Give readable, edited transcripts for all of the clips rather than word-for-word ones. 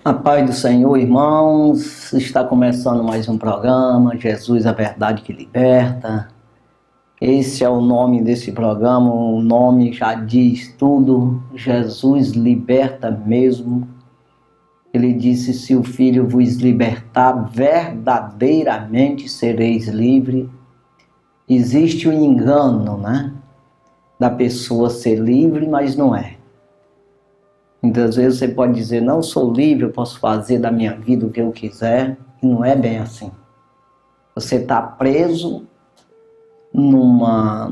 A paz do Senhor, irmãos, está começando mais um programa, Jesus, a verdade que liberta. Esse é o nome desse programa, o nome já diz tudo, Jesus liberta mesmo. Ele disse, se o Filho vos libertar, verdadeiramente sereis livres. Existe o engano, né? Da pessoa ser livre, mas não é. Muitas vezes você pode dizer, não sou livre, eu posso fazer da minha vida o que eu quiser, e não é bem assim. Você está preso num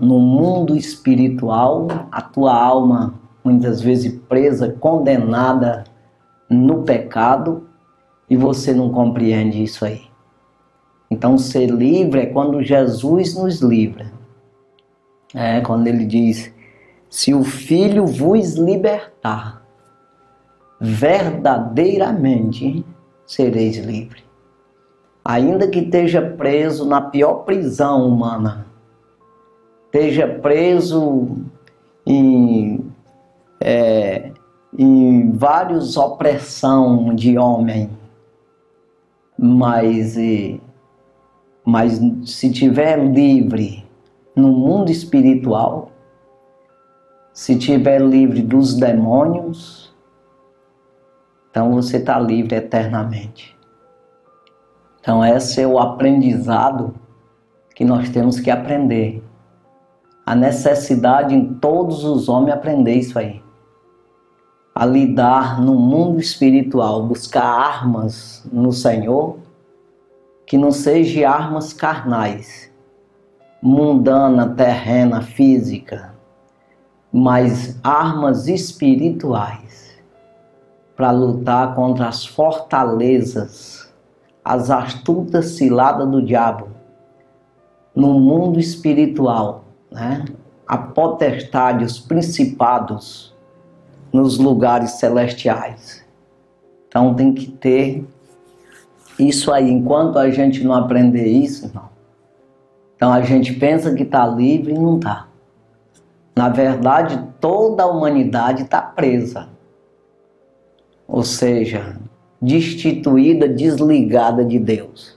mundo espiritual, a tua alma muitas vezes presa, condenada no pecado, e você não compreende isso aí. Então ser livre é quando Jesus nos livra. É quando ele diz, se o Filho vos libertar, verdadeiramente sereis livres. Ainda que esteja preso na pior prisão humana, esteja preso em várias opressão de homem, mas se tiver livre no mundo espiritual, se tiver livre dos demônios, então você está livre eternamente. Então esse é o aprendizado que nós temos que aprender. A necessidade em todos os homens aprender isso aí. A lidar no mundo espiritual, buscar armas no Senhor, que não sejam armas carnais, mundana, terrena, física, mas armas espirituais, para lutar contra as fortalezas, as astutas ciladas do diabo, no mundo espiritual, né? A potestade, os principados, nos lugares celestiais. Então tem que ter isso aí. Enquanto a gente não aprender isso, irmão, então a gente pensa que está livre e não está. Na verdade, toda a humanidade está presa. Ou seja, destituída, desligada de Deus.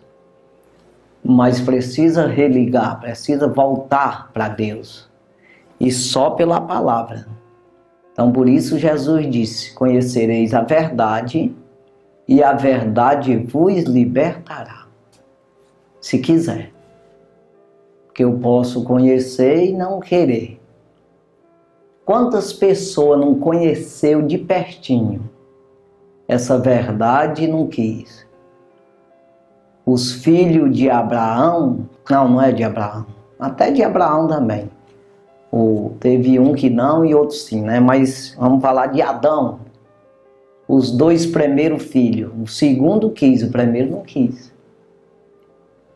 Mas precisa religar, precisa voltar para Deus. E só pela palavra. Então por isso Jesus disse, conhecereis a verdade e a verdade vos libertará. Se quiser. Porque eu posso conhecer e não querer. Quantas pessoas não conheceu de pertinho essa verdade e não quis? Os filhos de Abraão, não é de Abraão, até de Abraão também. Teve um que não e outro sim, né? Mas vamos falar de Adão. Os dois primeiros filhos, o segundo quis, o primeiro não quis.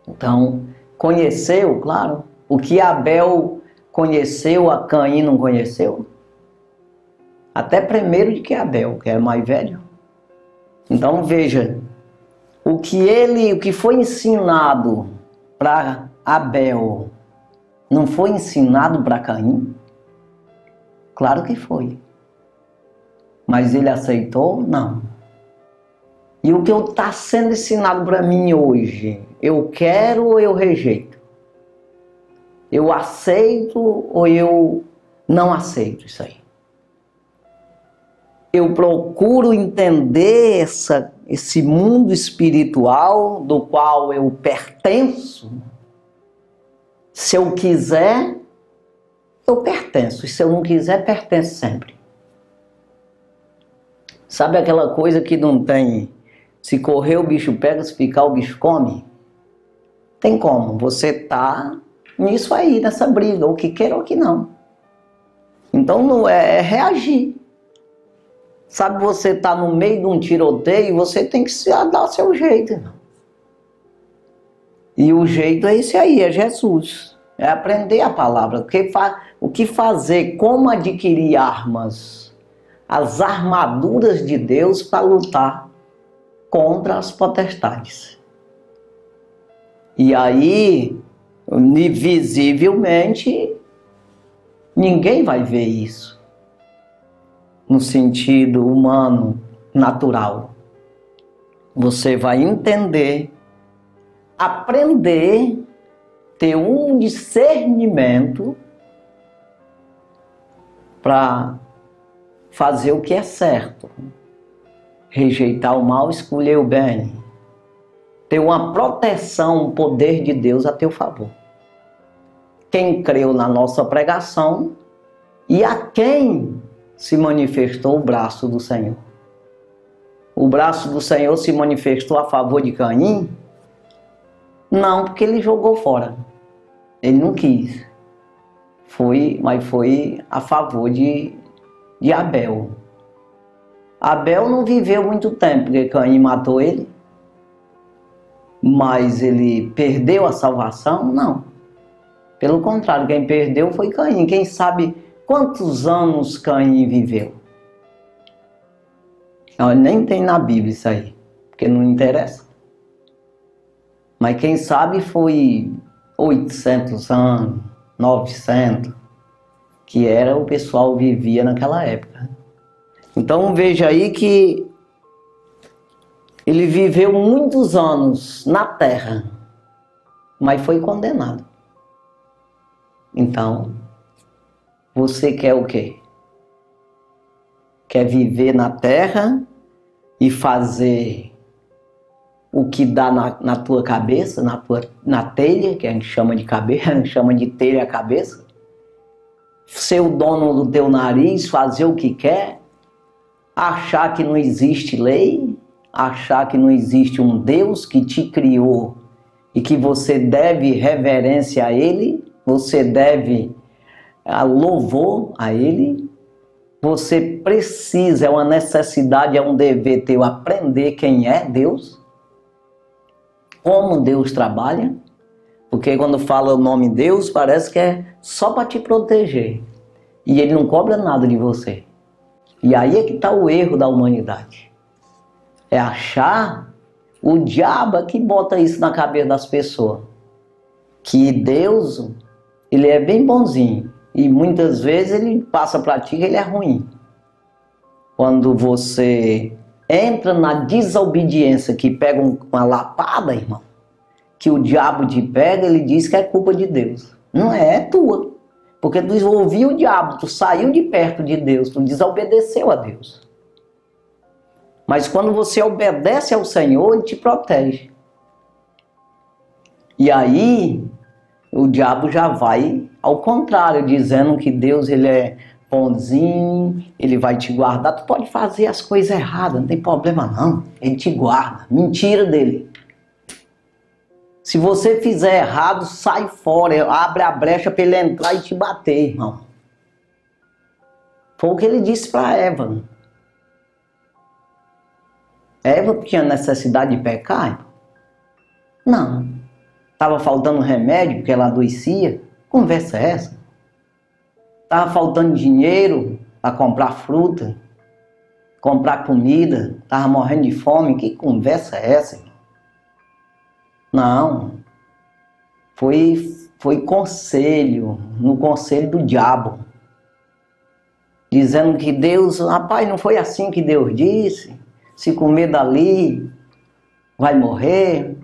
Então, conheceu, claro. O que Abel conheceu, a Caim não conheceu. Até primeiro de que Abel, que é mais velho. Então veja, o que foi ensinado para Abel não foi ensinado para Caim? Claro que foi. Mas ele aceitou? Não. E o que está sendo ensinado para mim hoje, eu quero ou eu rejeito? Eu aceito ou eu não aceito isso aí? Eu procuro entender esse mundo espiritual do qual eu pertenço. Se eu quiser, eu pertenço. E se eu não quiser, pertenço sempre. Sabe aquela coisa que não tem... Se correr o bicho pega, se ficar o bicho come? Tem como. Você tá nisso aí, nessa briga, ou que queira ou que não. Então não é reagir. Sabe, você tá no meio de um tiroteio, você tem que dar seu jeito. Irmão. E o jeito é esse aí, é Jesus. É aprender a palavra. O que fazer, como adquirir armas. As armaduras de Deus para lutar contra as potestades. E aí, visivelmente, ninguém vai ver isso. No sentido humano, natural. você vai entender, aprender, ter um discernimento para fazer o que é certo, rejeitar o mal, escolher o bem, ter uma proteção, um poder de Deus a teu favor. Quem creu na nossa pregação e a quem se manifestou o braço do Senhor. O braço do Senhor se manifestou a favor de Caim? Não, porque ele jogou fora. Ele não quis. Mas foi a favor de Abel. Abel não viveu muito tempo, porque Caim matou ele. Mas ele perdeu a salvação? Não. Pelo contrário, quem perdeu foi Caim. Quem sabe quantos anos Caim viveu? Nem tem na Bíblia isso aí, porque não interessa. Mas quem sabe foi 800 anos, 900, que era o pessoal vivia naquela época. Então veja aí que ele viveu muitos anos na terra, mas foi condenado. Então, você quer o quê? Quer viver na terra e fazer o que dá na tua cabeça, na telha, que a gente chama de cabeça, a gente chama de telha a cabeça? Ser o dono do teu nariz, fazer o que quer? Achar que não existe lei? Achar que não existe um Deus que te criou e que você deve reverência a Ele? Você deve louvor a Ele? Você precisa, é uma necessidade, é um dever teu aprender quem é Deus, como Deus trabalha, porque quando fala o nome Deus parece que é só para te proteger e Ele não cobra nada de você. E aí é que está o erro da humanidade, é achar o diabo que bota isso na cabeça das pessoas, que Deus, Ele é bem bonzinho. E muitas vezes ele passa para ti que ele é ruim. Quando você entra na desobediência, que pega uma lapada, irmão, que o diabo te pega, ele diz que é culpa de Deus. Não é, tua. Porque tu ouviu o diabo, tu saiu de perto de Deus, tu desobedeceu a Deus. Mas quando você obedece ao Senhor, Ele te protege. E aí, o diabo já vai ao contrário, dizendo que Deus ele é bonzinho, Ele vai te guardar. Tu pode fazer as coisas erradas, não tem problema não. Ele te guarda. Mentira dele. Se você fizer errado, sai fora. Abre a brecha para ele entrar e te bater, irmão. Foi o que ele disse para Eva. Eva tinha necessidade de pecar? Irmão? Não. Estava faltando remédio porque ela adoecia? Conversa é essa? Estava faltando dinheiro para comprar fruta, comprar comida, estava morrendo de fome? Que conversa é essa? Irmão? Não. Foi conselho, no conselho do diabo. Dizendo que Deus, rapaz, não foi assim que Deus disse. Se comer dali, vai morrer.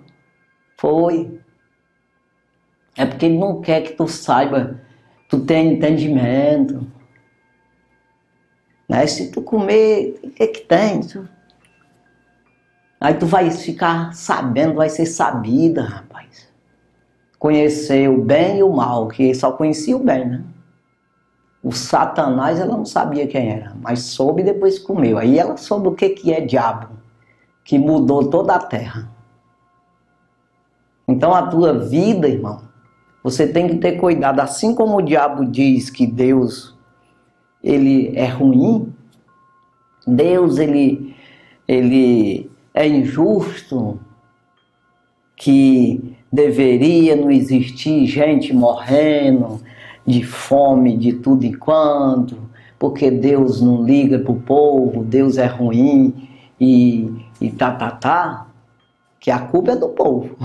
Foi. É porque Ele não quer que tu saiba, tu tenha entendimento. Né? Se tu comer, o que que tem? Aí tu vai ficar sabendo, vai ser sabida, rapaz. Conhecer o bem e o mal, que só conhecia o bem, né? O Satanás, ela não sabia quem era, mas soube e depois comeu. Aí ela soube o que é diabo, que mudou toda a terra. Então a tua vida, irmão, você tem que ter cuidado. Assim como o diabo diz que Deus, ele é ruim, Deus, ele é injusto, que deveria não existir gente morrendo de fome de tudo enquanto, porque Deus não liga para o povo, Deus é ruim e que a culpa é do povo.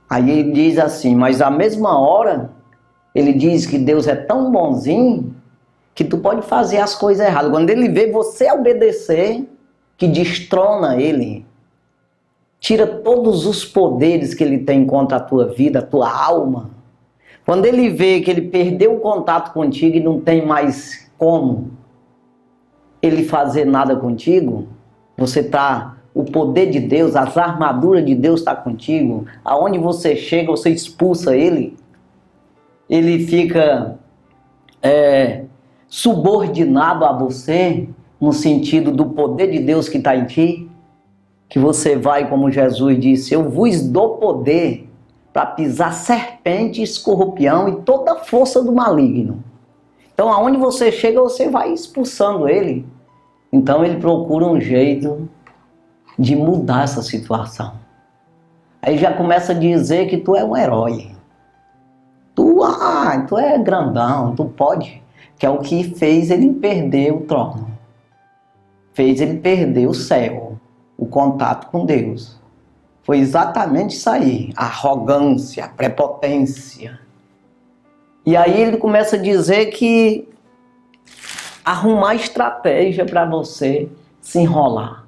Aí ele diz assim, mas à mesma hora, ele diz que Deus é tão bonzinho que tu pode fazer as coisas erradas. Quando ele vê você obedecer, que destrona ele, tira todos os poderes que ele tem contra a tua vida, a tua alma. Quando ele vê que ele perdeu o contato contigo e não tem mais como ele fazer nada contigo, o poder de Deus, as armaduras de Deus está contigo, aonde você chega, você expulsa ele, ele fica subordinado a você, no sentido do poder de Deus que está em ti, que você vai, como Jesus disse, eu vos dou poder para pisar serpente, escorpião e toda a força do maligno. Então, aonde você chega, você vai expulsando ele. Então, ele procura um jeito de mudar essa situação. Aí já começa a dizer que tu é um herói. Tu é grandão, tu pode. Que é o que fez ele perder o trono. Fez ele perder o céu, o contato com Deus. Foi exatamente isso aí, a arrogância, a prepotência. E aí ele começa a dizer que arrumar estratégia para você se enrolar.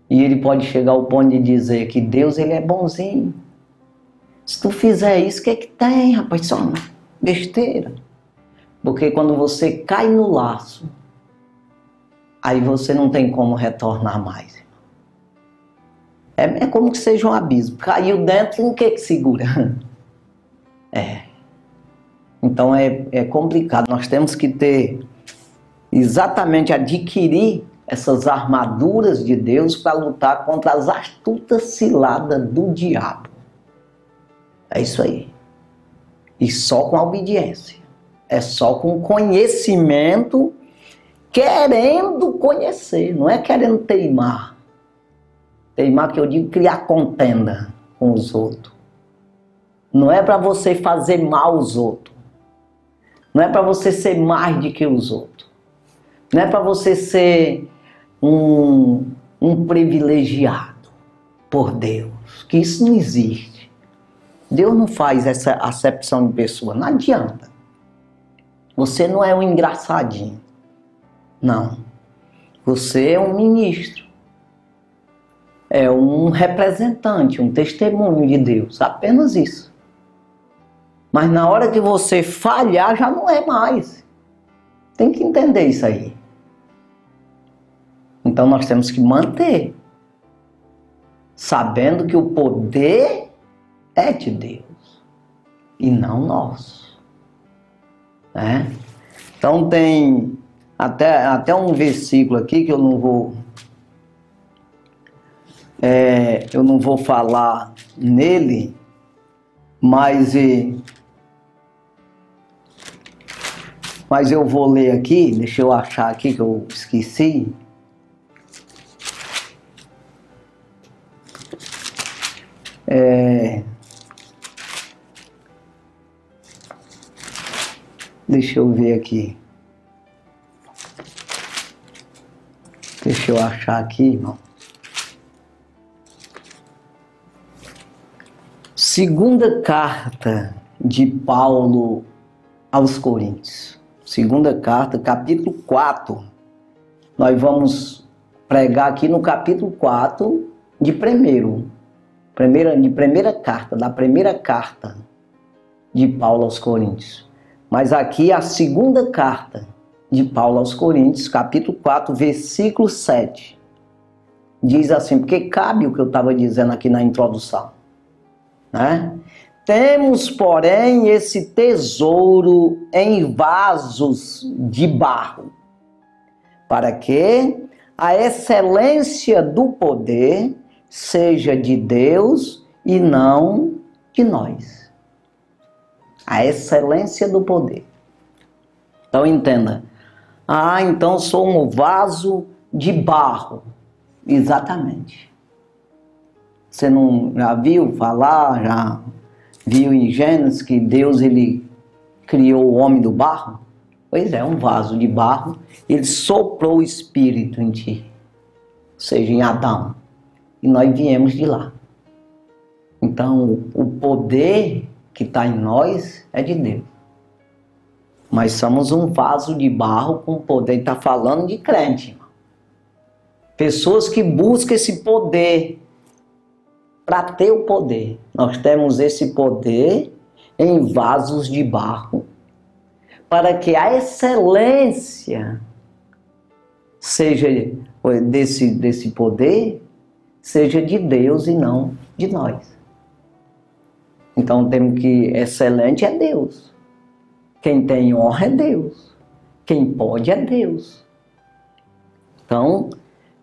E ele pode chegar ao ponto de dizer que Deus, ele é bonzinho. Se tu fizer isso, o que é que tem, rapaz? Só uma besteira. Porque quando você cai no laço, aí você não tem como retornar mais. É como que seja um abismo. Caiu dentro, o que segura? Então é complicado. Nós temos que ter, exatamente, adquirir essas armaduras de Deus para lutar contra as astutas ciladas do diabo. É isso aí. E só com a obediência. É só com conhecimento, querendo conhecer, não é querendo teimar. Teimar, que eu digo, criar contenda com os outros. Não é para você fazer mal aos outros. Não é para você ser mais do que os outros. Não é para você ser um privilegiado por Deus. Que isso não existe. Deus não faz essa acepção de pessoa. Não adianta. Você não é um engraçadinho. Não. Você é um ministro. É um representante, um testemunho de Deus. Apenas isso. Mas na hora que você falhar, já não é mais. Tem que entender isso aí. Então nós temos que manter. Sabendo que o poder é de Deus. E não nosso. Né? Então tem até um versículo aqui que eu não vou falar nele, mas eu vou ler aqui, deixa eu achar aqui que eu esqueci. Deixa eu ver aqui. Deixa eu achar aqui, irmão. Segunda carta de Paulo aos Coríntios. Segunda carta, capítulo 4. Nós vamos pregar aqui no capítulo 4 de primeira carta, da primeira carta de Paulo aos Coríntios. Mas aqui a segunda carta de Paulo aos Coríntios, capítulo 4, versículo 7. Diz assim, porque cabe o que eu estava dizendo aqui na introdução. Né? Temos, porém, esse tesouro em vasos de barro, para que a excelência do poder seja de Deus e não de nós. A excelência do poder. Então entenda. Então sou um vaso de barro. Exatamente. Você não já viu falar, já viu em Gênesis que Deus ele criou o homem do barro? Pois é, um vaso de barro. Ele soprou o Espírito em ti. Ou seja, em Adão. E nós viemos de lá. Então o poder que está em nós é de Deus. Mas somos um vaso de barro com poder. Está falando de crente, irmão. Pessoas que buscam esse poder para ter o poder. Nós temos esse poder em vasos de barro para que a excelência seja desse poder, seja de Deus e não de nós. Então temos que, excelente é Deus. Quem tem honra é Deus. Quem pode é Deus. Então,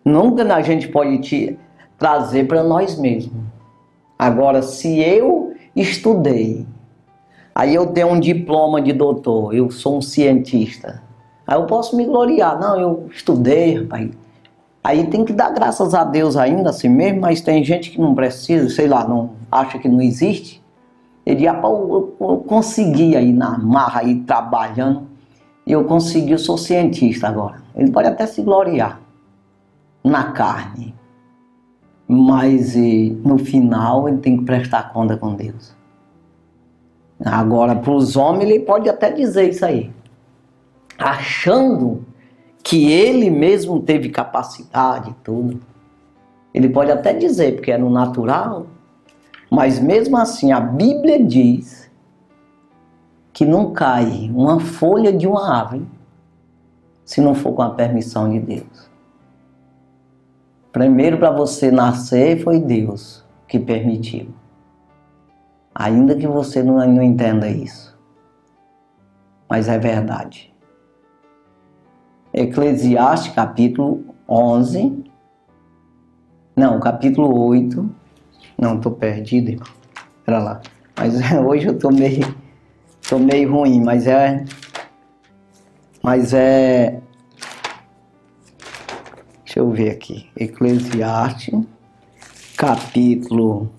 nunca a gente pode trazer para nós mesmos. Agora, se eu estudei, aí eu tenho um diploma de doutor, eu sou um cientista, aí eu posso me gloriar. Não, eu estudei, rapaz. Aí tem que dar graças a Deus ainda assim mesmo, mas tem gente que não precisa, sei lá, não acha que não existe. Ele diz, eu consegui aí na marra, aí trabalhando, e eu consegui, eu sou cientista agora. Ele pode até se gloriar na carne, mas no final ele tem que prestar conta com Deus. Agora, para os homens, ele pode até dizer isso aí, achando que ele mesmo teve capacidade e tudo. Ele pode até dizer, porque é no natural, mas mesmo assim a Bíblia diz que não cai uma folha de uma árvore se não for com a permissão de Deus. Primeiro, para você nascer, foi Deus que permitiu. Ainda que você não entenda isso. Mas é verdade. Eclesiastes, capítulo 11. Não, capítulo 8. Não, estou perdido, irmão. Espera lá. Mas hoje eu estou meio ruim, mas deixa eu ver aqui. Eclesiastes, capítulo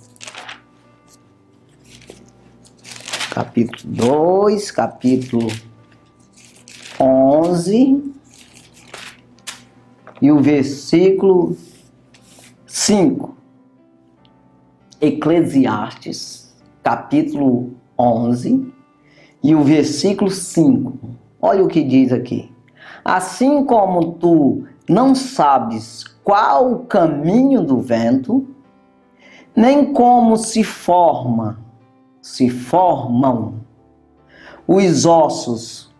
2, capítulo 11 e o versículo 5. Eclesiastes, capítulo 11 e o versículo 5. Olha o que diz aqui. Assim como tu não sabes qual o caminho do vento, nem como se formam os ossos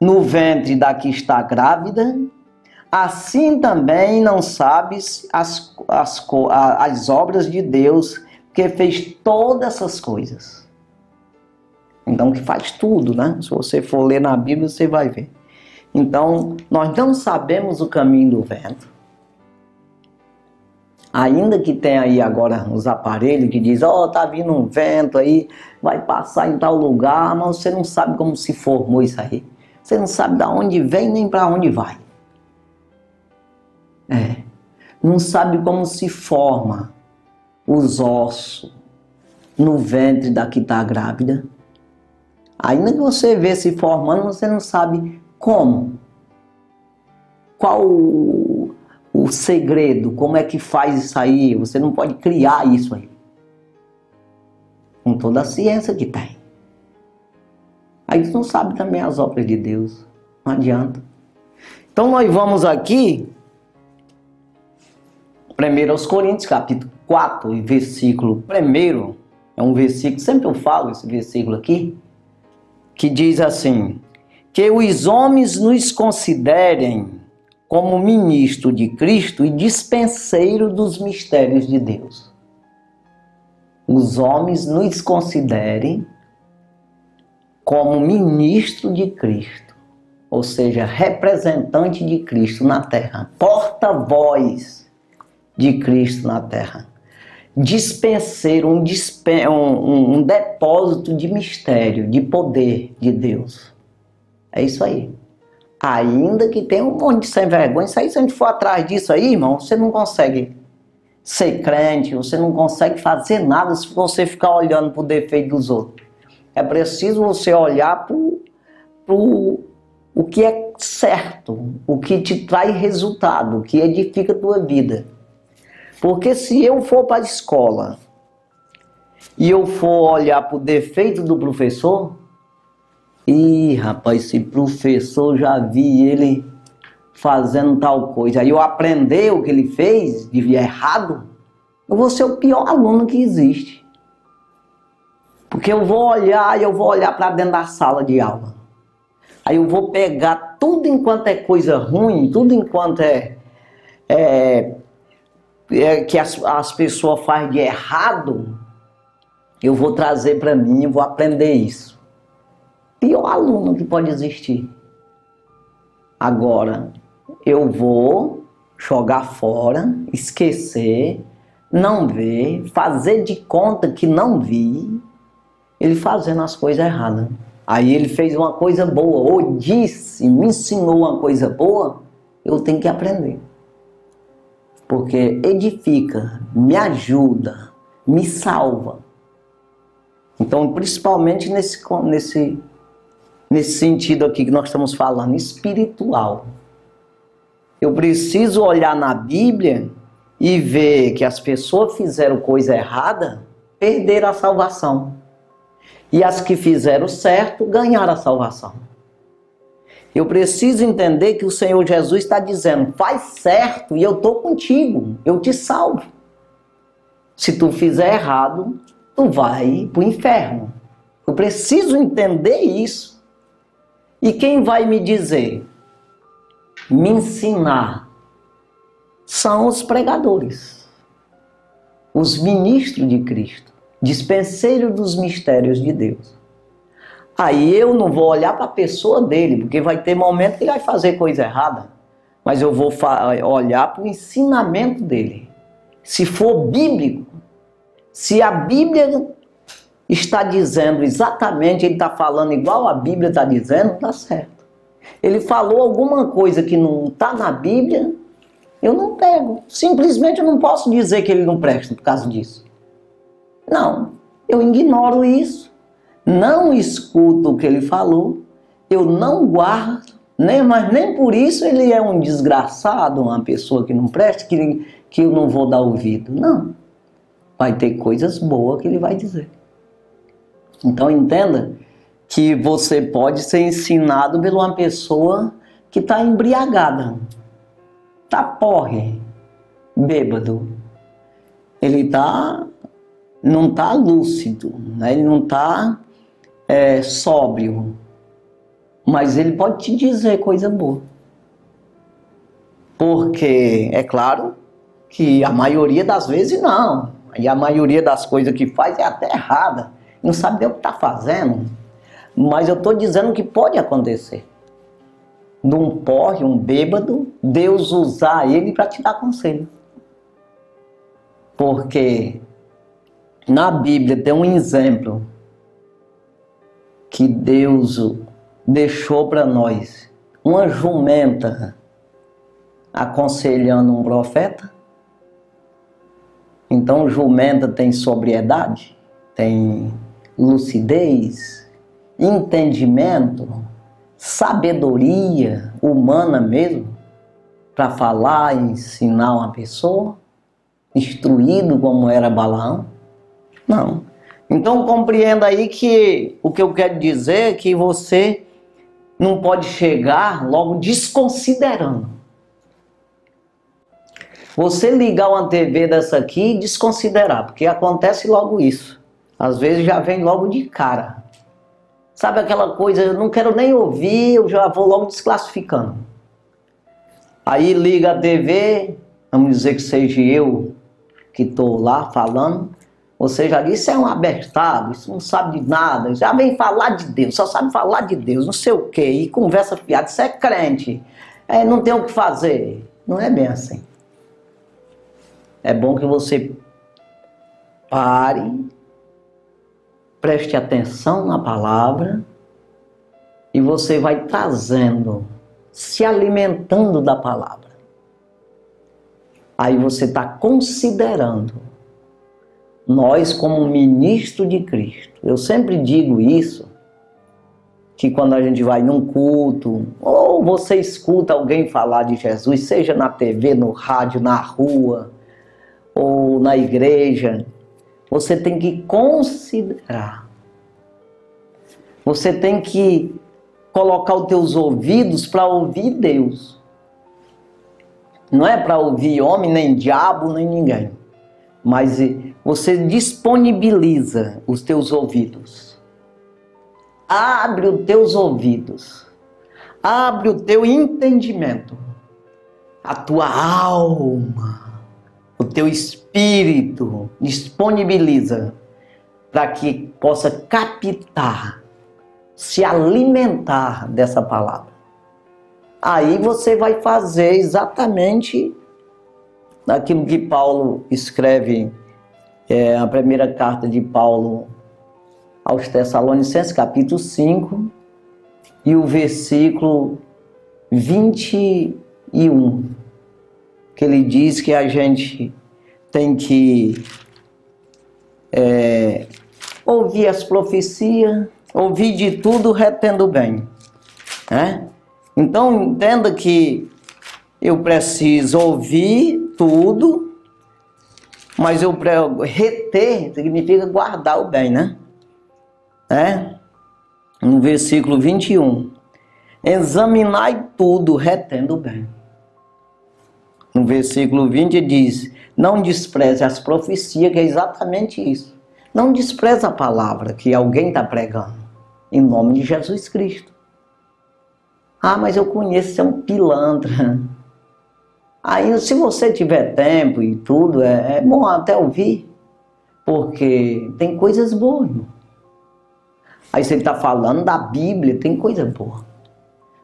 no ventre da que está grávida, assim também não sabes as obras de Deus, que fez todas essas coisas. Então, que faz tudo, né? Se você for ler na Bíblia, você vai ver. Então, nós não sabemos o caminho do vento. Ainda que tenha aí agora os aparelhos que dizem, tá vindo um vento aí, vai passar em tal lugar, mas você não sabe como se formou isso aí. Você não sabe de onde vem nem para onde vai. Não sabe como se forma os ossos no ventre da que está grávida. Ainda que você vê se formando, você não sabe como. Qual o segredo, como é que faz isso aí? Você não pode criar isso aí. Com toda a ciência que tem. Aí você não sabe também as obras de Deus. Não adianta. Então nós vamos aqui, 1 Coríntios, capítulo 4, versículo 1. É um versículo, sempre eu falo esse versículo aqui, que diz assim, que os homens nos considerem como ministro de Cristo e dispenseiro dos mistérios de Deus. Os homens nos considerem como ministro de Cristo, ou seja, representante de Cristo na terra, porta-voz de Cristo na terra, dispenseiro, um depósito de mistério, de poder de Deus. É isso aí. Ainda que tenha um monte de sem vergonha, isso aí, se a gente for atrás disso aí, irmão, você não consegue ser crente, você não consegue fazer nada se você ficar olhando para o defeito dos outros. É preciso você olhar para o que é certo, o que te traz resultado, o que edifica a tua vida. Porque se eu for para a escola e eu for olhar para o defeito do professor, rapaz, esse professor, já vi ele fazendo tal coisa, aí eu aprender o que ele fez de errado, eu vou ser o pior aluno que existe. Porque eu vou olhar para dentro da sala de aula. Aí eu vou pegar tudo enquanto é coisa ruim, tudo enquanto que as pessoas fazem de errado, eu vou trazer para mim, eu vou aprender isso. Pior aluno que pode existir. Agora, eu vou jogar fora, esquecer, não ver, fazer de conta que não vi, ele fazendo as coisas erradas. Aí ele fez uma coisa boa, ou disse, me ensinou uma coisa boa, eu tenho que aprender. Porque edifica, me ajuda, me salva. Então, principalmente nesse sentido aqui que nós estamos falando, espiritual. Eu preciso olhar na Bíblia e ver que as pessoas fizeram coisa errada, perderam a salvação. E as que fizeram certo, ganharam a salvação. Eu preciso entender que o Senhor Jesus está dizendo, faz certo e eu estou contigo, eu te salvo. Se tu fizer errado, tu vai para o inferno. Eu preciso entender isso. E quem vai me dizer, me ensinar, são os pregadores, os ministros de Cristo, dispenseiros dos mistérios de Deus. Aí eu não vou olhar para a pessoa dele, porque vai ter momento que ele vai fazer coisa errada, mas eu vou olhar para o ensinamento dele. Se for bíblico, se a Bíblia está dizendo exatamente, ele está falando igual a Bíblia está dizendo, está certo. Ele falou alguma coisa que não está na Bíblia, eu não pego. Simplesmente eu não posso dizer que ele não presta por causa disso. Não, eu ignoro isso, não escuto o que ele falou, eu não guardo, mas nem por isso ele é um desgraçado, uma pessoa que não presta, que eu não vou dar ouvido. Não, vai ter coisas boas que ele vai dizer. Então entenda que você pode ser ensinado por uma pessoa que está embriagada, está porre, bêbado. Ele não está lúcido, né? Ele não está sóbrio, mas ele pode te dizer coisa boa. Porque é claro que a maioria das vezes não, e a maioria das coisas que faz é até errada, não sabe nem o que está fazendo, mas eu estou dizendo que pode acontecer. De um porre, um bêbado, Deus usar ele para te dar conselho. Porque na Bíblia tem um exemplo que Deus deixou para nós. Uma jumenta aconselhando um profeta. Então jumenta tem sobriedade, tem lucidez, entendimento, sabedoria humana mesmo, para falar e ensinar uma pessoa, instruído como era Balaão? Não. Então compreenda aí que o que eu quero dizer é que você não pode chegar logo desconsiderando. Você ligar uma TV dessa aqui e desconsiderar, porque acontece logo isso. Às vezes já vem logo de cara. Sabe aquela coisa, eu não quero nem ouvir, eu já vou logo desclassificando. Aí liga a TV, vamos dizer que seja eu que estou lá falando, você já disse, isso é um abertado, isso não sabe de nada, já vem falar de Deus, só sabe falar de Deus, não sei o quê, e conversa fiada, isso é crente, não tem o que fazer. Não é bem assim. É bom que você pare, preste atenção na palavra e você vai trazendo, se alimentando da palavra. Aí você está considerando nós como ministro de Cristo. Eu sempre digo isso, que quando a gente vai num culto, ou você escuta alguém falar de Jesus, seja na TV, no rádio, na rua, ou na igreja, você tem que considerar. Você tem que colocar os teus ouvidos para ouvir Deus. Não é para ouvir homem, nem diabo, nem ninguém. Mas você disponibiliza os teus ouvidos. Abre os teus ouvidos. Abre o teu entendimento. A tua alma, o teu espírito, disponibiliza para que possa captar, se alimentar dessa palavra. Aí você vai fazer exatamente aquilo que Paulo escreve, a primeira carta de Paulo aos Tessalonicenses, capítulo 5, e o versículo 21, que ele diz que a gente tem que ouvir as profecias, ouvir de tudo, retendo bem. Né? Então entenda que eu preciso ouvir tudo, mas eu reter significa guardar o bem, né? No versículo 21, examinai tudo, retendo o bem. No versículo 20 diz, não despreze as profecias, que é exatamente isso. Não despreze a palavra que alguém está pregando, em nome de Jesus Cristo. Ah, mas eu conheço, você é um pilantra. Aí, se você tiver tempo e tudo, é bom até ouvir, porque tem coisas boas, irmão. Aí você está falando da Bíblia, tem coisa boa.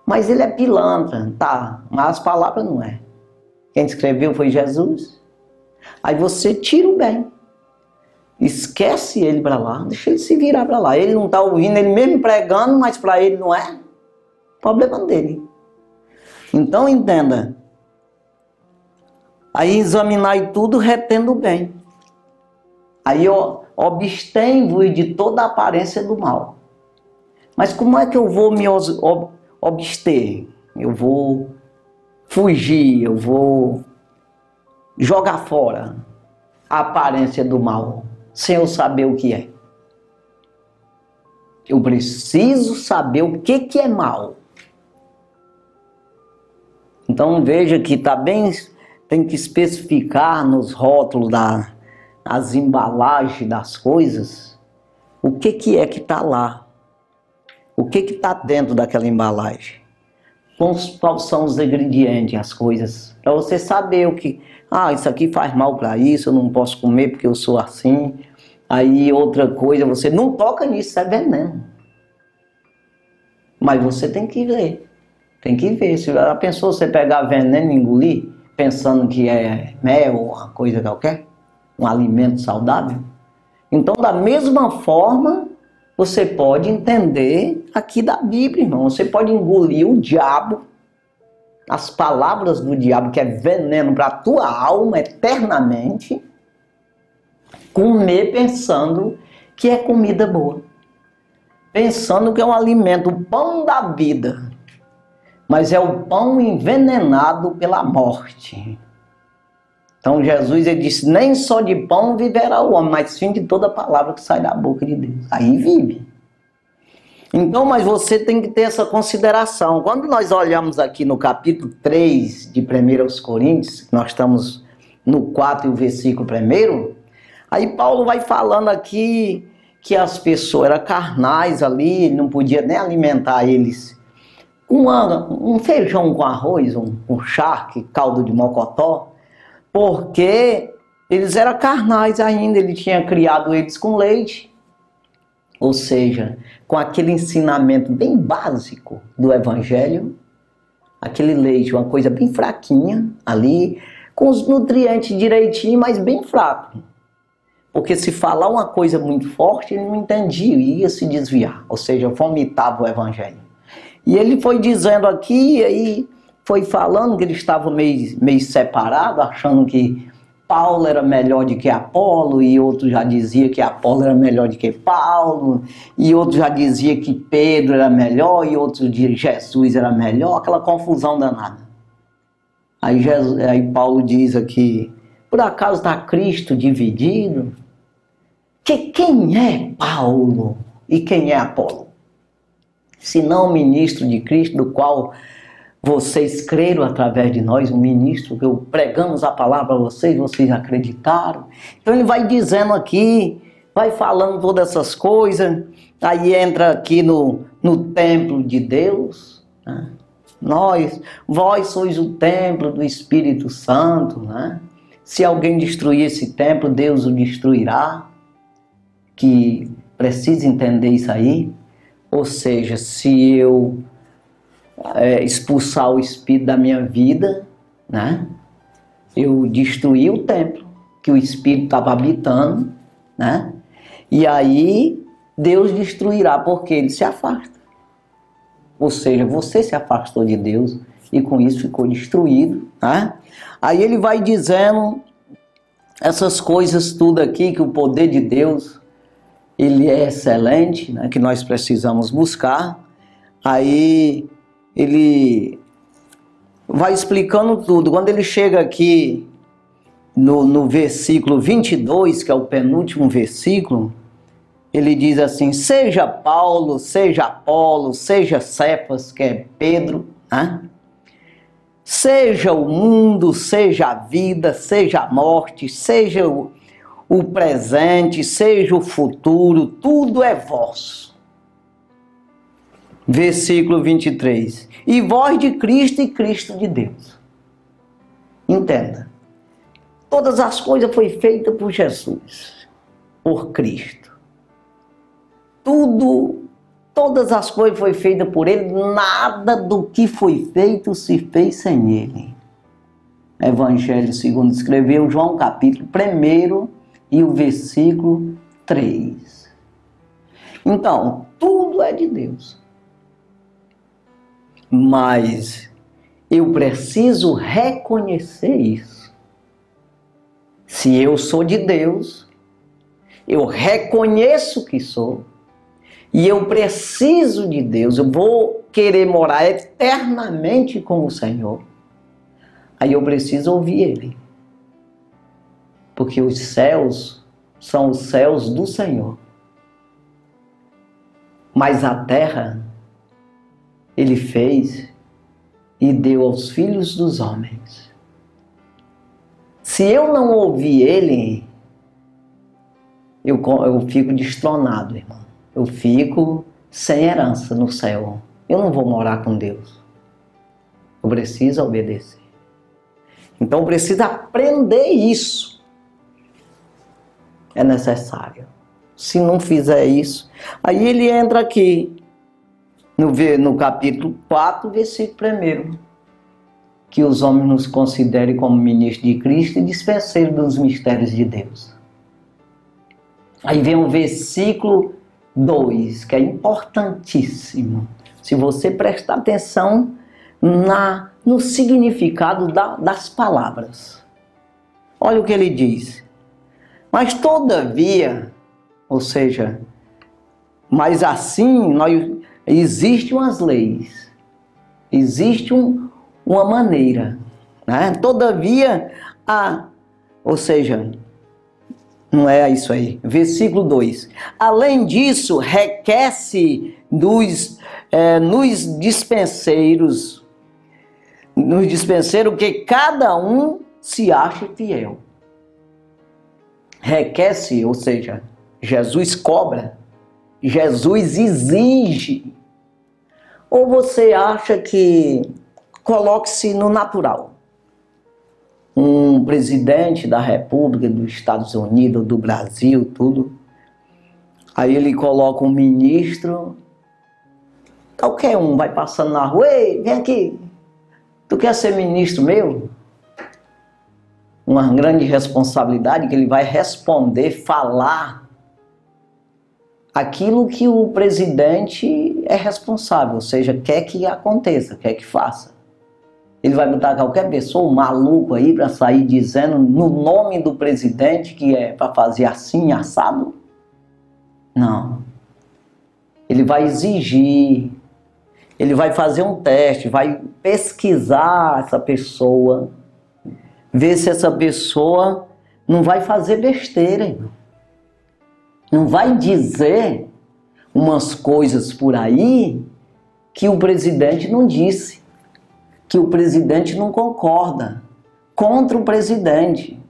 Mas ele é pilantra, tá, mas as palavras não é. Quem escreveu foi Jesus. Aí você tira o bem. Esquece ele para lá, deixa ele se virar para lá. Ele não está ouvindo, ele mesmo pregando, mas para ele não é. Problema dele. Então entenda. Aí examinai tudo, retendo o bem. Aí abstém-vos de toda a aparência do mal. Mas como é que eu vou me abster? Eu vou fugir, eu vou jogar fora a aparência do mal, sem eu saber o que é. Eu preciso saber o que é mal. Então veja que tá bem, tem que especificar nos rótulos das embalagens das coisas, o que é que está lá. O que está dentro daquela embalagem? Quais são os ingredientes, as coisas? Para você saber o que... Ah, isso aqui faz mal para isso, eu não posso comer porque eu sou assim. Aí outra coisa, você não toca nisso, isso é veneno. Mas você tem que ver. Tem que ver. Se a pessoa você pegar veneno e engolir, pensando que é mel ou uma coisa qualquer, um alimento saudável. Então, da mesma forma... Você pode entender aqui da Bíblia, irmão. Você pode engolir o diabo, as palavras do diabo, que é veneno para a tua alma eternamente, comer pensando que é comida boa. Pensando que é um alimento, o pão da vida. Mas é o pão envenenado pela morte. Então Jesus ele disse, nem só de pão viverá o homem, mas sim de toda palavra que sai da boca de Deus. Aí vive. Então, mas você tem que ter essa consideração. Quando nós olhamos aqui no capítulo 3 de 1 Coríntios, nós estamos no 4 e o versículo 1, aí Paulo vai falando aqui que as pessoas eram carnais ali, não podia nem alimentar eles. Um feijão com arroz, um charque, caldo de mocotó, porque eles eram carnais ainda, ele tinha criado eles com leite, ou seja, com aquele ensinamento bem básico do evangelho, aquele leite, uma coisa bem fraquinha ali, com os nutrientes direitinho, mas bem fraco, porque se falar uma coisa muito forte, ele não entendia, ia se desviar, ou seja, vomitava o evangelho. E ele foi dizendo aqui, e aí foi falando que ele estava meio separado, achando que Paulo era melhor do que Apolo, e outro já dizia que Apolo era melhor do que Paulo, e outro já dizia que Pedro era melhor, e outro dizia que Jesus era melhor, aquela confusão danada. Aí Paulo diz aqui, por acaso está Cristo dividido? Que quem é Paulo e quem é Apolo? Senão ministro de Cristo, do qual Vocês creram através de nós, o ministro, que eu pregamos a palavra a vocês, vocês acreditaram. Então ele vai dizendo aqui, vai falando todas essas coisas, aí entra aqui no templo de Deus, né? Vós sois o templo do Espírito Santo, né? Se alguém destruir esse templo, Deus o destruirá. Que precisa entender isso aí. Ou seja, se eu expulsar o espírito da minha vida, né? Eu destruí o templo que o espírito estava habitando, né? E aí Deus destruirá porque ele se afasta. Ou seja, você se afastou de Deus e com isso ficou destruído, né? Aí ele vai dizendo essas coisas tudo aqui, que o poder de Deus ele é excelente, né? Que nós precisamos buscar. Aí ele vai explicando tudo. Quando ele chega aqui no versículo 22, que é o penúltimo versículo, ele diz assim: seja Paulo, seja Apolo, seja Cefas, que é Pedro, né? Seja o mundo, seja a vida, seja a morte, seja o presente, seja o futuro, tudo é vosso. Versículo 23. E vós de Cristo e Cristo de Deus. Entenda. Todas as coisas foram feitas por Jesus, por Cristo. Todas as coisas foram feitas por Ele, nada do que foi feito se fez sem Ele. Evangelho segundo escreveu João, capítulo 1 e o versículo 3. Então, tudo é de Deus. Mas eu preciso reconhecer isso. Se eu sou de Deus, eu reconheço que sou, e eu preciso de Deus, eu vou querer morar eternamente com o Senhor, aí eu preciso ouvir Ele. Porque os céus são os céus do Senhor. Mas a terra Ele fez e deu aos filhos dos homens. Se eu não ouvir Ele, eu fico destronado, irmão. Eu fico sem herança no céu. Eu não vou morar com Deus. Eu preciso obedecer. Então eu preciso aprender isso. É necessário. Se não fizer isso, aí ele entra aqui no capítulo 4, versículo 1, que os homens nos considerem como ministros de Cristo e dispenseiros dos mistérios de Deus. Aí vem o versículo 2, que é importantíssimo. Se você prestar atenção no significado das palavras. Olha o que ele diz. Mas todavia, ou seja, mas assim, existem umas leis, existe uma maneira, né? Todavia, ou seja, não é isso aí. Versículo 2. Além disso, requer-se nos dispenseiros que cada um se ache fiel. Requer-se, ou seja, Jesus cobra, Jesus exige. Ou você acha que coloque-se no natural? Um presidente da República dos Estados Unidos, do Brasil, tudo. Aí ele coloca um ministro, qualquer um vai passando na rua: ei, vem aqui, tu quer ser ministro meu? Uma grande responsabilidade, que ele vai responder, falar aquilo que o presidente é responsável, ou seja, quer que aconteça, quer que faça. Ele vai botar qualquer pessoa, um maluco aí, para sair dizendo no nome do presidente que é para fazer assim, assado? Não. Ele vai exigir, ele vai fazer um teste, vai pesquisar essa pessoa, ver se essa pessoa não vai fazer besteira, irmão. Não vai dizer umas coisas por aí que o presidente não disse. que o presidente não concorda, contra o presidente.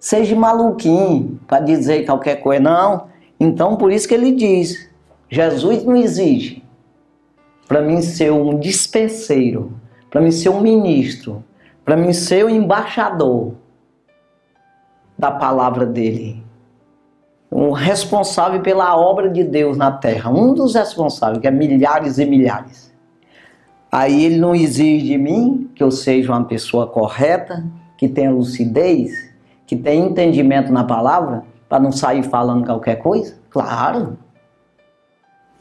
Seja maluquinho para dizer qualquer coisa, não. Então, por isso que ele diz, Jesus não exige para mim ser um dispenseiro, para mim ser um ministro, para mim ser um embaixador da palavra dele. Um responsável pela obra de Deus na terra. Um dos responsáveis, que é milhares e milhares. Aí ele não exige de mim que eu seja uma pessoa correta, que tenha lucidez, que tenha entendimento na palavra, para não sair falando qualquer coisa? Claro.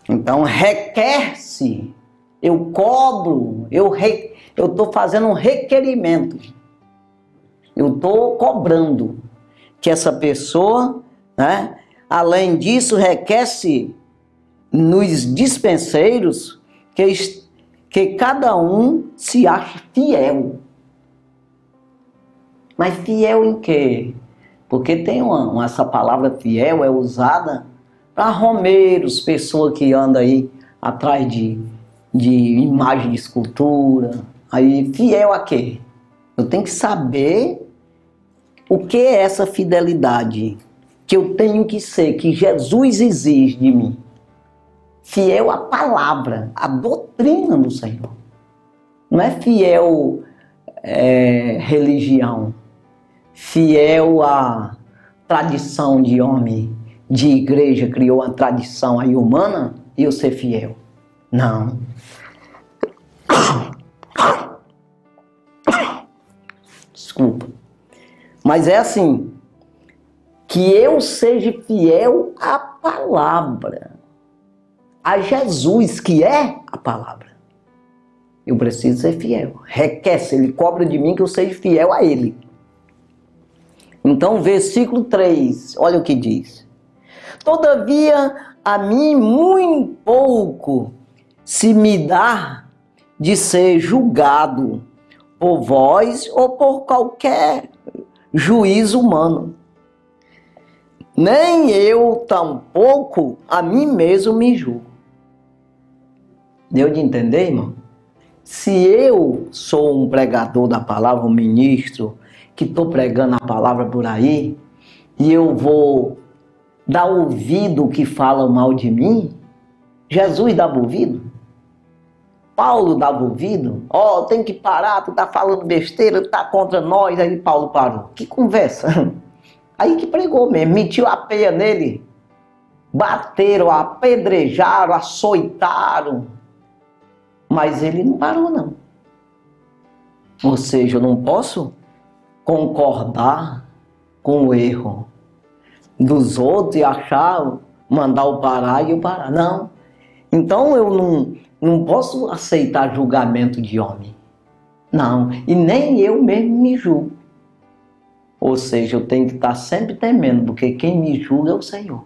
Então requer-se, eu cobro, eu estou fazendo um requerimento. Eu estou cobrando que essa pessoa, né, além disso, requer-se nos dispenseiros que cada um se ache fiel. Mas fiel em quê? Porque tem essa palavra fiel é usada para romeiros, pessoas que andam aí atrás de imagem de escultura. Aí, fiel a quê? Eu tenho que saber o que é essa fidelidade que eu tenho que ser, que Jesus exige de mim. Fiel à palavra, à doutrina do Senhor. Não é fiel religião, fiel à tradição de homem, de igreja, criou uma tradição aí humana e eu ser fiel. Não. Desculpa. Mas é assim, que eu seja fiel à palavra, a Jesus, que é a palavra. Eu preciso ser fiel. Requer-se, ele cobra de mim que eu seja fiel a ele. Então, versículo 3, olha o que diz. Todavia, a mim muito pouco se me dá de ser julgado por vós ou por qualquer juízo humano. Nem eu tampouco a mim mesmo me julgo. Deu de entender, irmão? Se eu sou um pregador da palavra, um ministro, que estou pregando a palavra por aí, e eu vou dar ouvido que falam mal de mim, Jesus dava ouvido? Paulo dava ouvido? Ó, tem que parar, tu tá falando besteira, tu tá contra nós. Aí Paulo parou. Que conversa? Aí que pregou mesmo, metiu a peia nele, bateram, apedrejaram, açoitaram, mas ele não parou não. Ou seja, eu não posso concordar com o erro dos outros e achar, mandar eu parar e eu parar. Não. Então eu não posso aceitar julgamento de homem. Não. E nem eu mesmo me julgo. Ou seja, eu tenho que estar sempre temendo, porque quem me julga é o Senhor.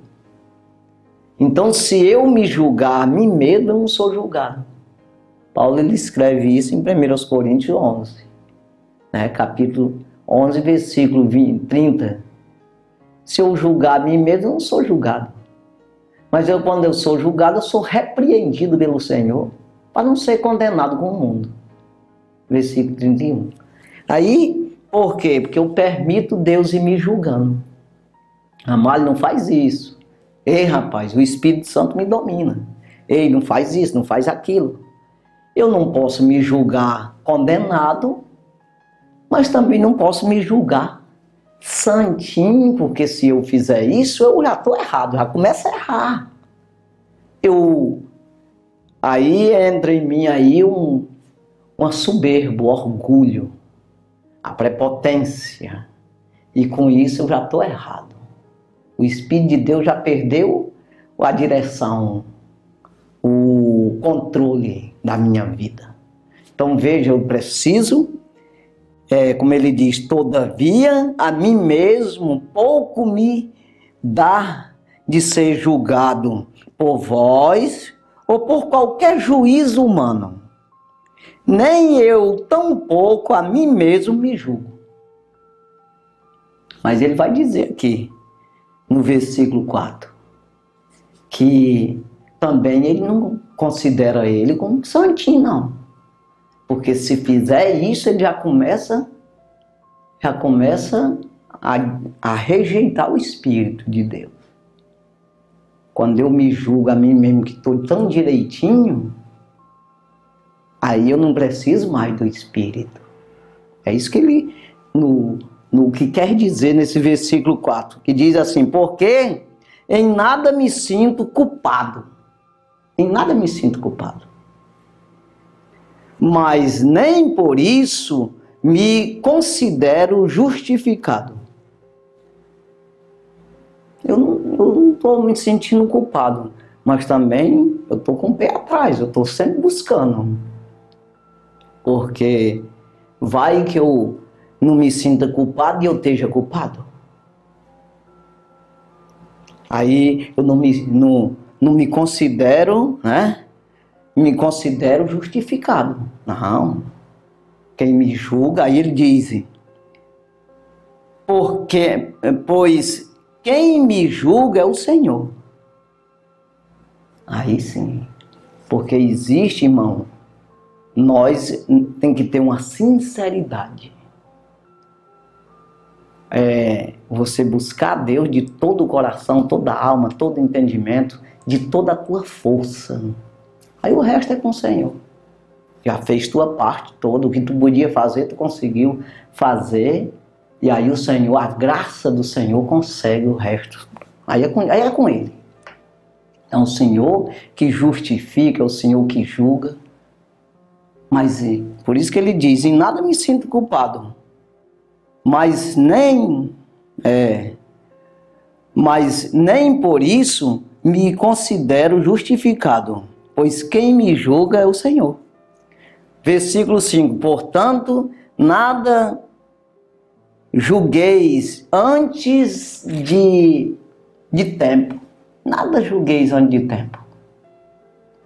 Então, se eu me julgar a mim mesmo, eu não sou julgado. Paulo ele escreve isso em 1 Coríntios 11, né? Capítulo 11, versículo 30. Se eu julgar a mim mesmo, eu não sou julgado. Mas quando eu sou julgado, eu sou repreendido pelo Senhor, para não ser condenado com o mundo. Versículo 31. Aí, por quê? Porque eu permito Deus ir me julgando. Amado, não faz isso. Ei, rapaz, o Espírito Santo me domina. Ei, não faz isso, não faz aquilo. Eu não posso me julgar condenado, mas também não posso me julgar santinho, porque se eu fizer isso, eu já estou errado, já começo a errar. Aí entra em mim aí uma soberba, orgulho, a prepotência, e com isso eu já estou errado. O Espírito de Deus já perdeu a direção, o controle da minha vida. Então veja, eu preciso, como ele diz, todavia a mim mesmo pouco me dá de ser julgado por vós ou por qualquer juízo humano. Nem eu tampouco a mim mesmo me julgo. Mas ele vai dizer aqui, no versículo 4, que também ele não considera ele como santinho, não. Porque se fizer isso, ele já começa a rejeitar o Espírito de Deus. Quando eu me julgo a mim mesmo que estou tão direitinho, aí eu não preciso mais do Espírito. É isso que ele, no que quer dizer nesse versículo 4, que diz assim: porque em nada me sinto culpado. Em nada me sinto culpado. Mas nem por isso me considero justificado. Eu não estou me sentindo culpado, mas também eu estou com o pé atrás, eu estou sempre buscando. Porque vai que eu não me sinta culpado e eu esteja culpado. Aí eu não me considero, né? Me considero justificado. Não. Quem me julga, aí ele diz: pois quem me julga é o Senhor. Aí sim. Porque existe, irmão, nós tem que ter uma sinceridade. Você buscar a Deus de todo o coração, toda a alma, todo o entendimento, de toda a tua força. Aí o resto é com o Senhor. Já fez tua parte toda, o que tu podia fazer, tu conseguiu fazer. E aí o Senhor, a graça do Senhor consegue o resto. Aí é com Ele. É o Senhor que justifica, é o Senhor que julga. Mas por isso que ele diz: em nada me sinto culpado, mas nem por isso me considero justificado, pois quem me julga é o Senhor. Versículo 5: portanto, nada julgueis antes de tempo. Nada julgueis antes de tempo.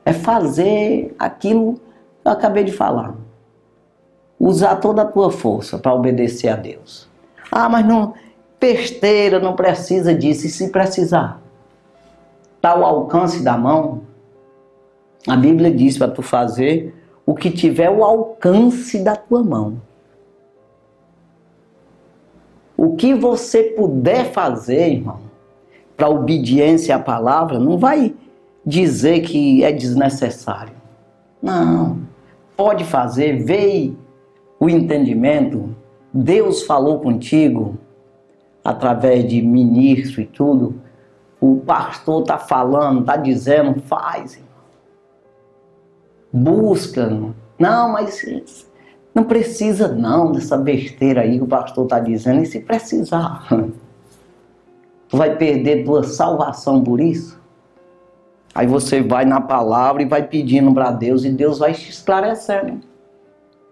É fazer aquilo que eu acabei de falar. Usar toda a tua força para obedecer a Deus. Ah, mas não, besteira, não precisa disso. E se precisar? Está ao alcance da mão. A Bíblia diz para tu fazer o que tiver o alcance da tua mão. O que você puder fazer, irmão, para obediência à palavra, não vai dizer que é desnecessário. Não. Pode fazer, veio o entendimento. Deus falou contigo através de ministro e tudo. O pastor está falando, está dizendo, faz. Busca. Não, mas não precisa não dessa besteira aí que o pastor está dizendo. E se precisar? Tu vai perder tua salvação por isso? Aí você vai na palavra e vai pedindo para Deus, e Deus vai te esclarecendo,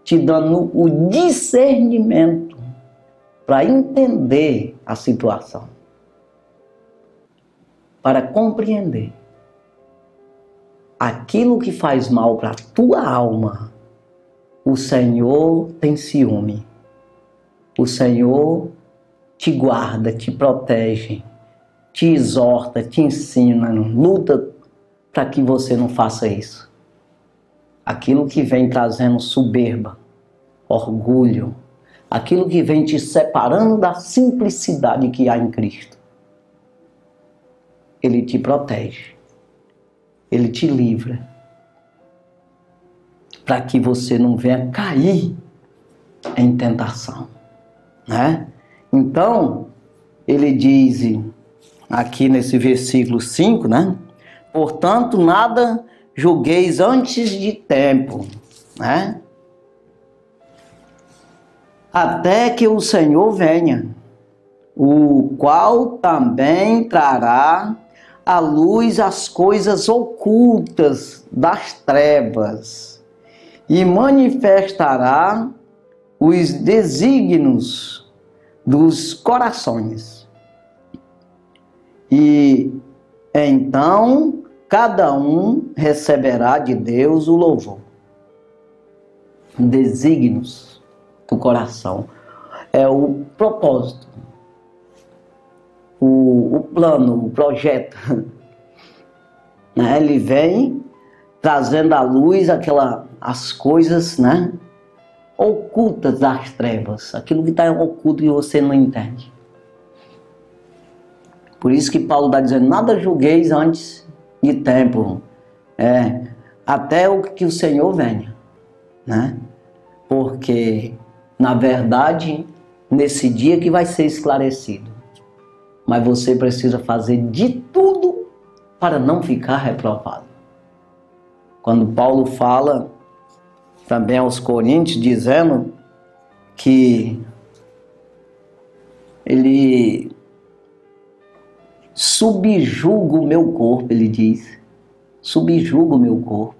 te dando o discernimento para entender a situação, para compreender aquilo que faz mal para a tua alma. O Senhor tem ciúme, o Senhor te guarda, te protege, te exorta, te ensina, luta para que você não faça isso. Aquilo que vem trazendo soberba, orgulho, aquilo que vem te separando da simplicidade que há em Cristo. Ele te protege, Ele te livra, para que você não venha cair em tentação, né? Então, ele diz aqui nesse versículo 5, né? Portanto, nada julgueis antes de tempo, né? Até que o Senhor venha, o qual também trará à luz as coisas ocultas das trevas e manifestará os desígnios dos corações. E então cada um receberá de Deus o louvor. Desígnios do coração. É o propósito, o plano, o projeto. Ele vem trazendo à luz as coisas, né, ocultas das trevas, aquilo que está oculto e você não entende. Por isso que Paulo está dizendo, nada julgueis antes de tempo, até o que o Senhor venha, né? Porque, na verdade, nesse dia que vai ser esclarecido, mas você precisa fazer de tudo para não ficar reprovado. Quando Paulo fala também aos Coríntios, dizendo que ele subjuga o meu corpo, ele diz, subjuga o meu corpo,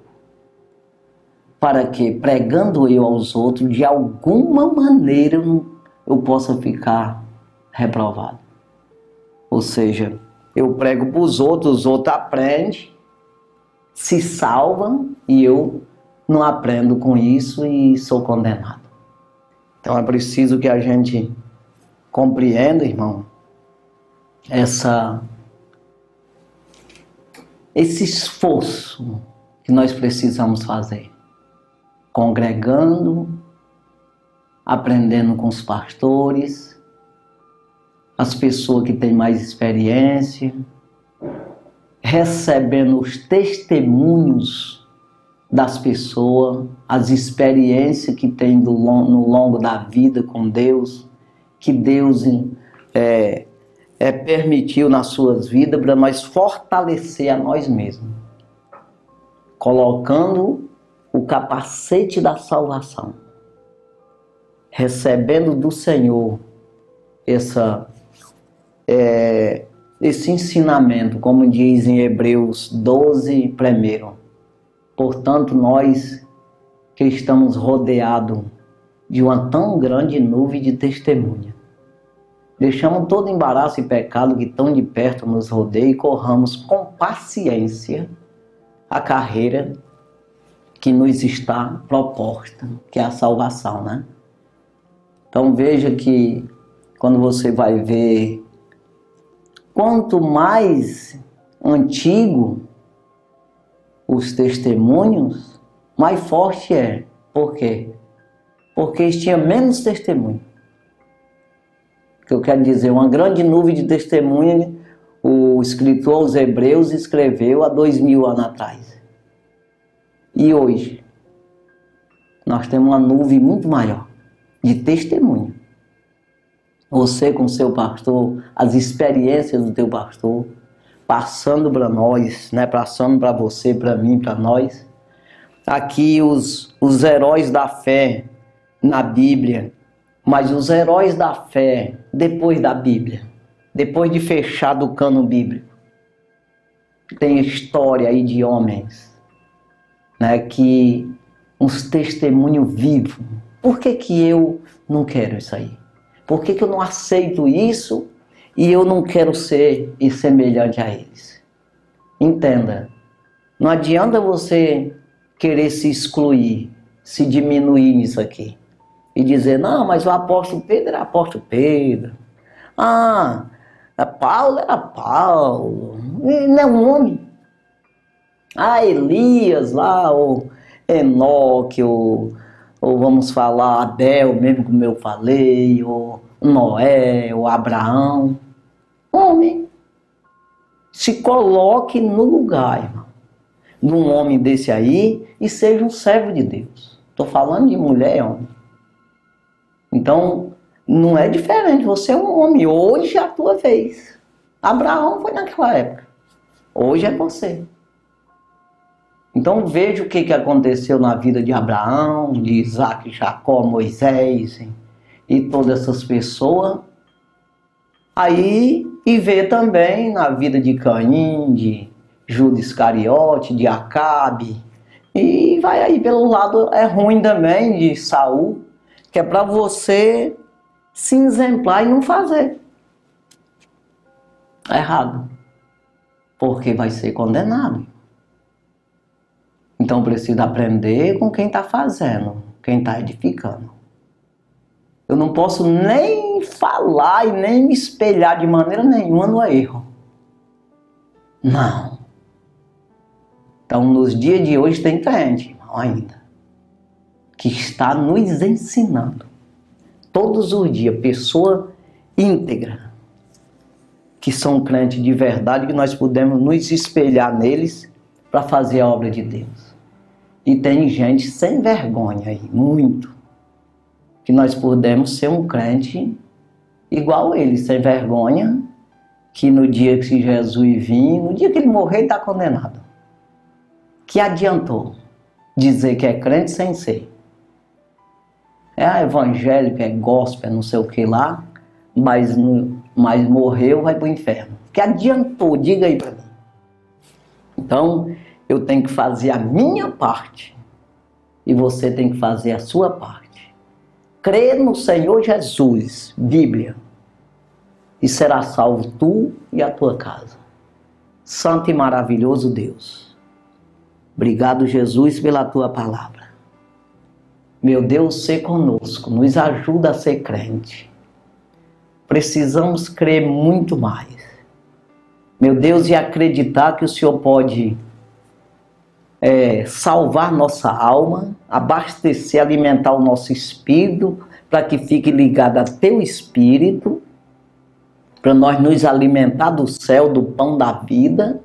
para que, pregando eu aos outros, de alguma maneira eu possa ficar reprovado. Ou seja, eu prego para os outros aprendem, se salvam e eu não aprendo com isso e sou condenado. Então é preciso que a gente compreenda, irmão, esse esforço que nós precisamos fazer, congregando, aprendendo com os pastores, as pessoas que têm mais experiência, recebendo os testemunhos das pessoas, as experiências que tem no longo da vida com Deus, que Deus permitiu nas suas vidas para nós fortalecer a nós mesmos, colocando o capacete da salvação, recebendo do Senhor esse ensinamento, como diz em Hebreus 12, 1. Portanto, nós que estamos rodeados de uma tão grande nuvem de testemunha, deixamos todo embaraço e pecado que tão de perto nos rodeia e corramos com paciência a carreira que nos está proposta, que é a salvação, né? Então veja que quando você vai ver, quanto mais antigo os testemunhos, mais forte é. Por quê? Porque eles tinham menos testemunho. O que eu quero dizer, uma grande nuvem de testemunha, o escritor aos Hebreus escreveu há 2000 anos atrás. E hoje, nós temos uma nuvem muito maior de testemunho. Você com seu pastor, as experiências do teu pastor, passando para nós, né? Passando para você, para mim, para nós. Aqui os heróis da fé na Bíblia, mas os heróis da fé depois da Bíblia, depois de fechado o cano bíblico, tem história aí de homens, né? Que uns testemunhos vivos. Por que eu não quero isso aí? Por que eu não aceito isso e eu não quero ser semelhante a eles? Entenda, não adianta você querer se excluir, se diminuir nisso aqui. E dizer, não, mas o apóstolo Pedro era apóstolo Pedro. Paulo era Paulo. Ele não é um homem. Elias lá, ou Enoque, ou vamos falar Abel, mesmo como eu falei, ou Noé, ou Abraão. Homem. Se coloque no lugar, irmão, de um homem desse aí e seja um servo de Deus. Estou falando de mulher e homem. Então, não é diferente. Você é um homem. Hoje é a tua vez. Abraão foi naquela época. Hoje é você. Então veja o que aconteceu na vida de Abraão, de Isaac, Jacó, Moisés e todas essas pessoas. Aí, e vê também na vida de Caim, de Judas Iscariote, de Acabe. E vai aí pelo lado ruim também de Saul, que é para você se exemplar e não fazer. É errado. Porque vai ser condenado. Então precisa aprender com quem está fazendo, quem está edificando. Eu não posso nem falar e nem me espelhar de maneira nenhuma no erro. Não. Então nos dias de hoje tem crente, irmão, ainda. que está nos ensinando todos os dias, pessoa íntegra, que são crentes de verdade, que nós podemos nos espelhar neles para fazer a obra de Deus. E tem gente sem vergonha aí, muito, que nós podemos ser um crente igual ele, sem vergonha, que no dia que Jesus vir, no dia que ele morrer, ele está condenado. Que adiantou dizer que é crente sem ser? É evangélico, é gospel, não sei o que lá, mas morreu, vai para o inferno. Que adiantou? Diga aí para mim. Então, eu tenho que fazer a minha parte e você tem que fazer a sua parte. Crê no Senhor Jesus, Bíblia, e será salvo tu e a tua casa. Santo e maravilhoso Deus, obrigado, Jesus, pela tua palavra. Meu Deus, sê conosco, nos ajuda a ser crente. Precisamos crer muito mais. Meu Deus, e acreditar que o Senhor pode salvar nossa alma, abastecer, alimentar o nosso espírito, para que fique ligado a teu espírito, para nós nos alimentar do céu, do pão da vida,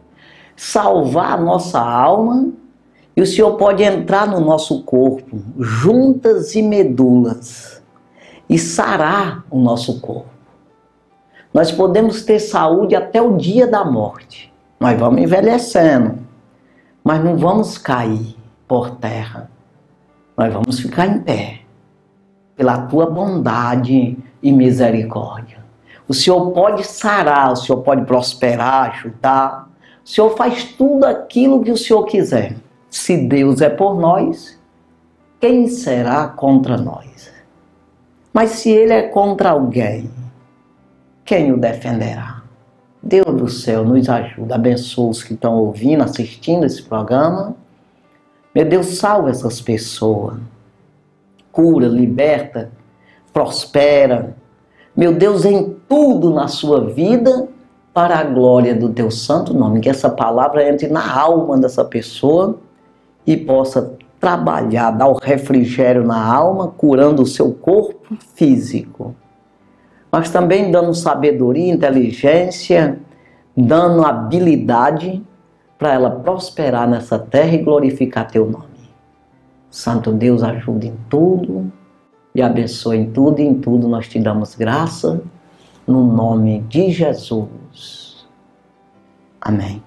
salvar a nossa alma, e o Senhor pode entrar no nosso corpo, juntas e medulas, e sarar o nosso corpo. Nós podemos ter saúde até o dia da morte. Nós vamos envelhecendo, mas não vamos cair por terra. Nós vamos ficar em pé, pela tua bondade e misericórdia. O Senhor pode sarar, o Senhor pode prosperar, ajudar. O Senhor faz tudo aquilo que o Senhor quiser. Se Deus é por nós, quem será contra nós? Mas se Ele é contra alguém, quem o defenderá? Deus do céu, nos ajuda, abençoa os que estão ouvindo, assistindo esse programa. Meu Deus, salva essas pessoas. Cura, liberta, prospera. Meu Deus, em tudo na sua vida, para a glória do teu santo nome. Que essa palavra entre na alma dessa pessoa e possa trabalhar, dar o refrigério na alma, curando o seu corpo físico. Mas também dando sabedoria, inteligência, dando habilidade para ela prosperar nessa terra e glorificar teu nome. Santo Deus, ajuda em tudo e abençoe em tudo, e em tudo nós te damos graça, no nome de Jesus. Amém.